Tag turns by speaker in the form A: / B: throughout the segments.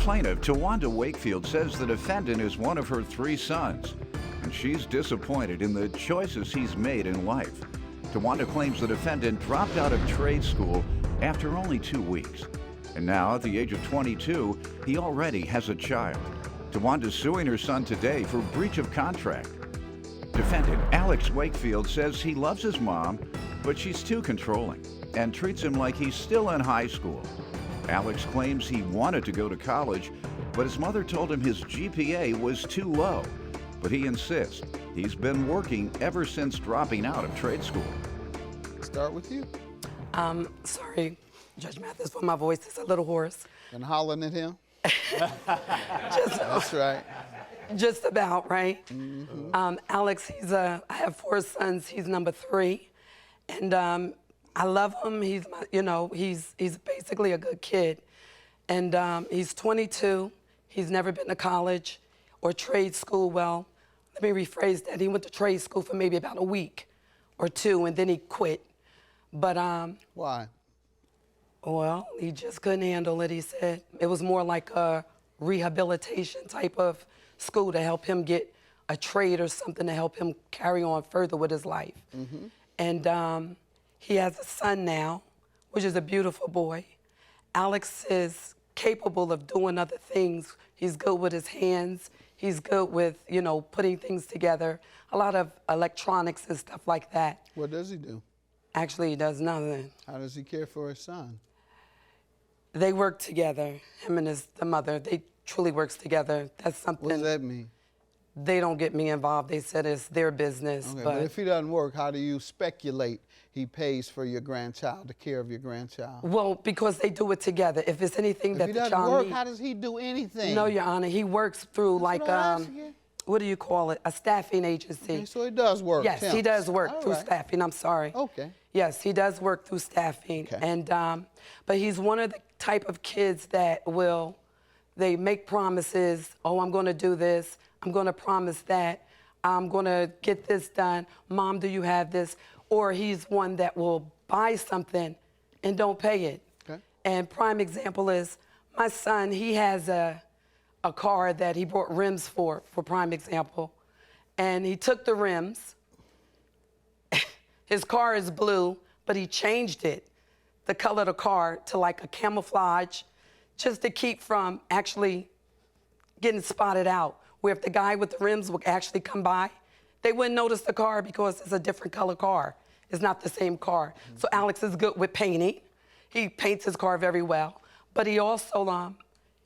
A: Plaintiff, Tawanda Wakefield, says the defendant is one of her 3 sons, and she's disappointed in the choices he's made in life. Tawanda claims the defendant dropped out of trade school after only 2 weeks. And now, at the age of 22, he already has a child. Tawanda's suing her son today for breach of contract. Defendant Alex Wakefield says he loves his mom, but she's too controlling and treats him like he's still in high school. Alex claims he wanted to go to college, but his mother told him his GPA was too low. But he insists he's been working ever since dropping out of trade school.
B: Start with you.
C: Sorry, Judge Mathis, for my voice is a little hoarse.
B: And hollering at him?
C: Just,
B: That's right.
C: Just about, right?
B: Mm-hmm.
C: Alex, I have 4 sons. He's number 3. And I love him. He's he's basically a good kid. And he's 22. He's never been to college or trade school. Well, let me rephrase that. He went to trade school for maybe about a week or 2, and then he quit. But
B: why?
C: Well, he just couldn't handle it, he said. It was more like a rehabilitation type of school to help him get a trade or something to help him carry on further with his life.
B: Mm-hmm.
C: And he has a son now, which is a beautiful boy. Alex is capable of doing other things. He's good with his hands. He's good with, putting things together, a lot of electronics and stuff like that.
B: What does he do?
C: Actually, he does nothing.
B: How does he care for his son?
C: They work together, him and the mother. They truly works together. That's something.
B: What does that mean?
C: They don't get me involved. They said it's their business.
B: Okay, but if he doesn't work, how do you speculate he pays for your grandchild, the care of your grandchild?
C: Well, because they do it together. If it's anything that the child needs.
B: If he doesn't work, how does he do anything?
C: No, Your Honor. He works through what do you call it? A staffing agency.
B: Okay, so he does work.
C: Yes,
B: temps.
C: he does work
B: All
C: through
B: right.
C: staffing. I'm sorry.
B: Okay.
C: Yes, he does work through staffing.
B: Okay.
C: And but he's one of the type of kids that they make promises. Oh, I'm going to do this. I'm going to promise that. I'm going to get this done. Mom, do you have this? Or he's one that will buy something and don't pay it.
B: Okay.
C: And prime example is my son, he has a car that he bought rims for prime example. And he took the rims. His car is blue, but he changed it, the color of the car, to like a camouflage, just to keep from actually getting spotted out. Where if the guy with the rims would actually come by, they wouldn't notice the car because it's a different color car. It's not the same car. So Alex is good with painting. He paints his car very well. But he also,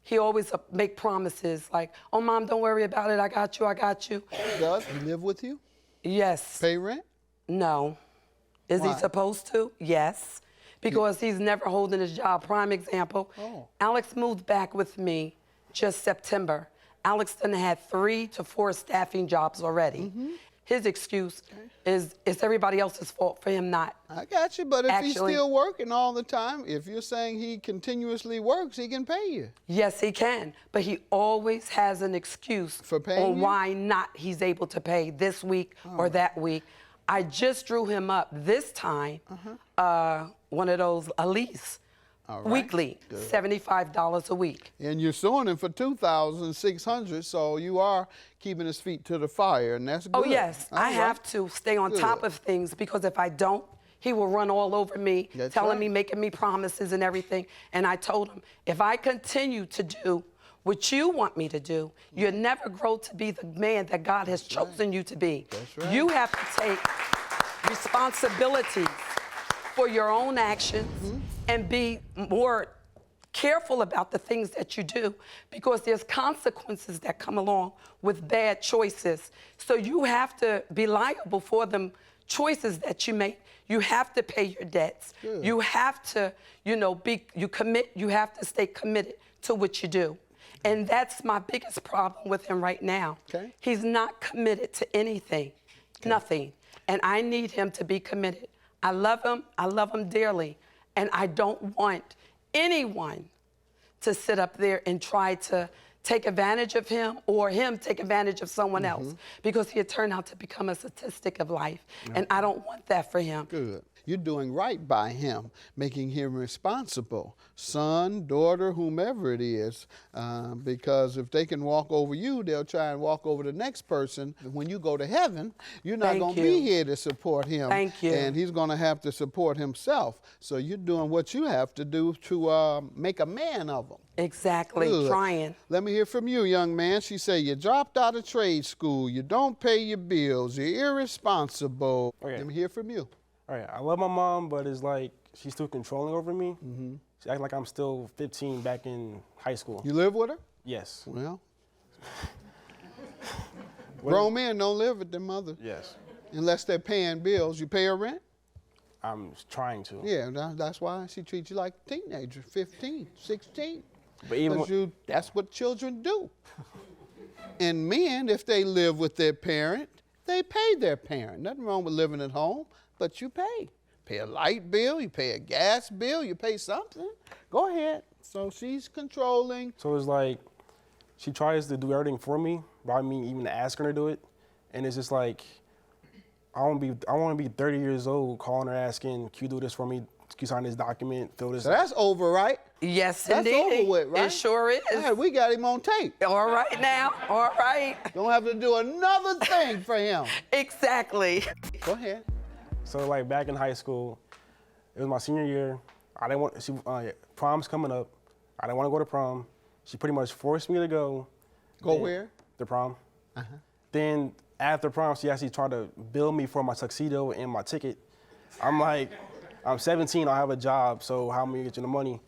C: he always make promises like, oh, Mom, don't worry about it. I got you, I got you.
B: Does he live with you?
C: Yes.
B: Pay rent?
C: No. Is
B: Why?
C: he supposed to? Yes. Because he's never holding his job. Prime example, Alex moved back with me just September. Alex done had 3 to 4 staffing jobs already. Mm-hmm. His excuse is it's everybody else's fault for him not.
B: I got you, but if he's
C: Actually,
B: still working all the time, if you're saying he continuously works, he can pay you.
C: Yes, he can, but he always has an excuse
B: For paying
C: on
B: you?
C: why not he's able to pay this week or that week. I just drew him up this time, one of those, a lease.
B: All right.
C: Weekly,
B: Good.
C: $75 a week.
B: And you're suing him for $2,600, so you are keeping his feet to the fire, and that's good.
C: Oh, yes.
B: All
C: I
B: right.
C: have to stay on top
B: Good.
C: of things because if I don't, he will run all over me,
B: That's
C: telling
B: right.
C: me, making me promises and everything. And I told him, if I continue to do what you want me to do, you'll never grow to be the man that God has chosen you to be.
B: That's right.
C: You have to take responsibility for your own actions and be more careful about the things that you do because there's consequences that come along with bad choices. So you have to be liable for them choices that you make. You have to pay your debts.
B: Good.
C: You have to, you have to stay committed to what you do. And that's my biggest problem with him right now.
B: Okay.
C: He's not committed to anything, nothing. And I need him to be committed. I love him dearly, and I don't want anyone to sit up there and try to take advantage of him or him take advantage of someone else because he'll turn out to become a statistic of life, and I don't want that for him.
B: Good. You're doing right by him, making him responsible, son, daughter, whomever it is, because if they can walk over you, they'll try and walk over the next person. When you go to heaven, you're not going to be here to support him.
C: Thank you.
B: And he's going to have to support himself. So you're doing what you have to do to make a man of him.
C: Exactly,
B: Good.
C: trying.
B: Let me hear from you, young man. She said you dropped out of trade school, you don't pay your bills, you're irresponsible.
D: Okay.
B: Let me hear from you.
D: All right, I love my mom, but it's like she's still controlling over me.
B: Mm-hmm.
D: She acts like I'm still 15 back in high school.
B: You live with her?
D: Yes.
B: Well, grown men don't live with their mother.
D: Yes.
B: Unless they're paying bills. You pay her rent?
D: I'm trying to.
B: Yeah, that's why she treats you like a teenager, 15, 16.
D: But even
B: Because that's what children do. And men, if they live with their parent, they pay their parent. Nothing wrong with living at home, but you pay. Pay a light bill, you pay a gas bill, you pay something. Go ahead. So she's controlling.
D: So it's like she tries to do everything for me without me even asking her to do it. And it's just like, I want to be 30 years old calling her asking, can you do this for me? Can you sign this document, fill this
B: So that's over, right?
C: Yes,
B: That's
C: indeed.
B: over with, right?
C: It sure is.
B: All right, we got him on tape.
C: All right now, all right.
B: Don't have to do another thing for him.
C: Exactly.
B: Go ahead.
D: So like back in high school, it was my senior year. I didn't want, prom's coming up. I didn't want to go to prom. She pretty much forced me to go.
B: Go where?
D: The prom.
B: Uh-huh.
D: Then after prom, she actually tried to bill me for my tuxedo and my ticket. I'm like, I'm 17, I have a job, so how am I gonna get you the money?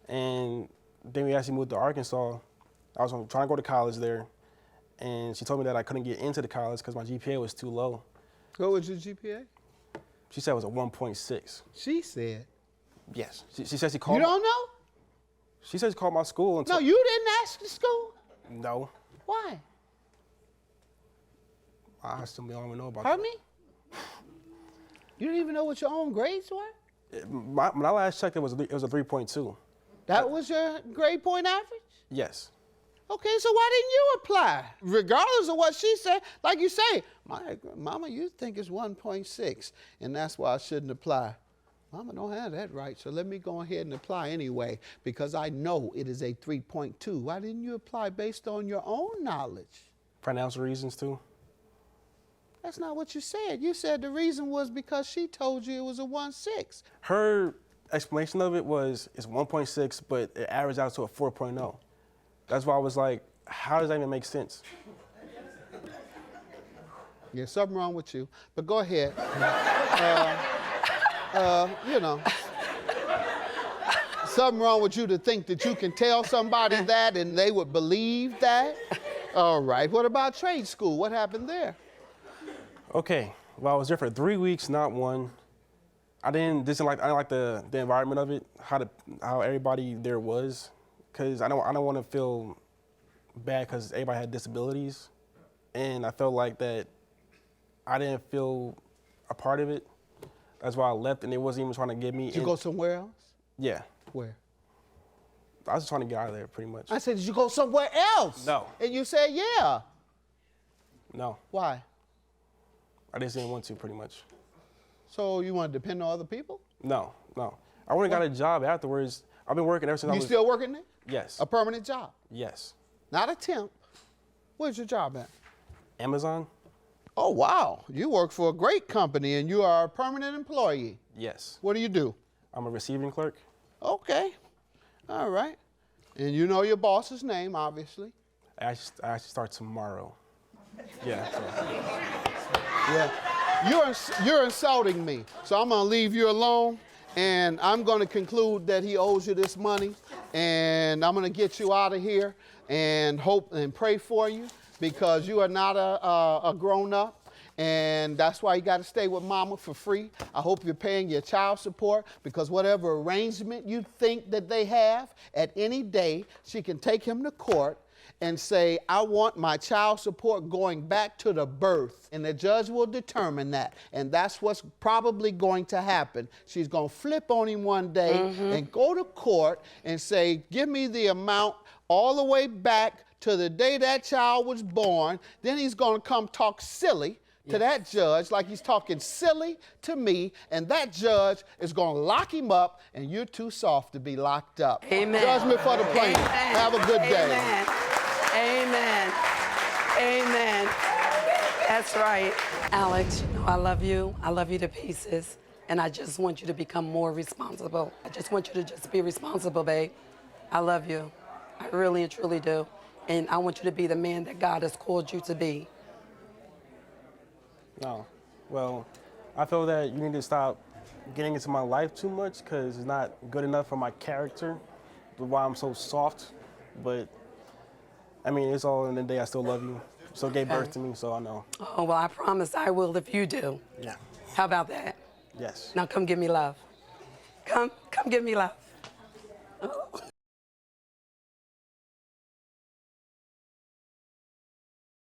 D: And then we actually moved to Arkansas. I was trying to go to college there, and she told me that I couldn't get into the college because my GPA was too low.
B: What was your GPA?
D: She said it was a 1.6.
B: She said.
D: Yes. She said she called.
B: You don't know?
D: She said she called my school and
B: No, you didn't ask the school?
D: No.
B: Why?
D: I still don't even know about
B: Pardon me? You didn't even know what your own grades were?
D: that. When I last checked, it was a 3.2.
B: That was your grade point average?
D: Yes.
B: Okay, so why didn't you apply? Regardless of what she said, like you say, Mama, you think it's 1.6, and that's why I shouldn't apply. Mama don't have that right, so let me go ahead and apply anyway, because I know it is a 3.2. Why didn't you apply based on your own knowledge?
D: Financial reasons too.
B: That's not what you said. You said the reason was because she told you it was a 1.6.
D: Her explanation of it was it's 1.6, but it averaged out to a 4.0. That's why I was like, how does that even make sense?
B: Yeah, something wrong with you, but go ahead. You know, something wrong with you to think that you can tell somebody that and they would believe that? All right, what about trade school? What happened there?
D: Okay, well, I was there for 3 weeks, not one. I didn't like the environment of it, how everybody there was, because I don't want to feel bad because everybody had disabilities, and I felt like that I didn't feel a part of it. That's why I left, and they wasn't even trying to get me.
B: Did you go somewhere else?
D: Yeah.
B: Where?
D: I was just trying to get out of there, pretty much.
B: I said, did you go somewhere else?
D: No.
B: And you said, yeah.
D: No,
B: Why?
D: I just didn't want to, pretty much.
B: So you want to depend on other people?
D: No. I would've got a job afterwards. I've been working ever since I
B: You
D: was.
B: still working there?
D: Yes.
B: A permanent job?
D: Yes.
B: Not a temp. Where's your job at?
D: Amazon?
B: Oh, wow. You work for a great company and you are a permanent employee.
D: Yes.
B: What do you do?
D: I'm a receiving clerk.
B: Okay. All right. And you know your boss's name, obviously.
D: I actually start tomorrow. Yeah.
B: Yeah. You're insulting me. So I'm going to leave you alone. And I'm going to conclude that he owes you this money. And I'm going to get you out of here and hope and pray for you because you are not a grown-up. And that's why you got to stay with mama for free. I hope you're paying your child support because whatever arrangement you think that they have, at any day, she can take him to court and say, I want my child support going back to the birth. And the judge will determine that. And that's what's probably going to happen. She's going to flip on him one day and go to court and say, give me the amount all the way back to the day that child was born. Then he's going to come talk silly to that judge like he's talking silly to me, and that judge is going to lock him up, and you're too soft to be locked up.
C: Amen.
B: Judgment for the plaintiff.
C: Amen.
B: Have a good day.
C: Amen. Amen. That's right. Alex, you know I love you. I love you to pieces. And I just want you to become more responsible. I just want you to just be responsible, babe. I love you. I really and truly do. And I want you to be the man that God has called you to be.
D: No. Well, I feel that you need to stop getting into my life too much because it's not good enough for my character, why I'm so soft. But, I mean, it's all in the day I still love you. So gave birth to me, so I know.
C: Oh, well, I promise I will if you do.
D: Yeah.
C: How about that?
D: Yes.
C: Now come give me love. Come give me love. Oh.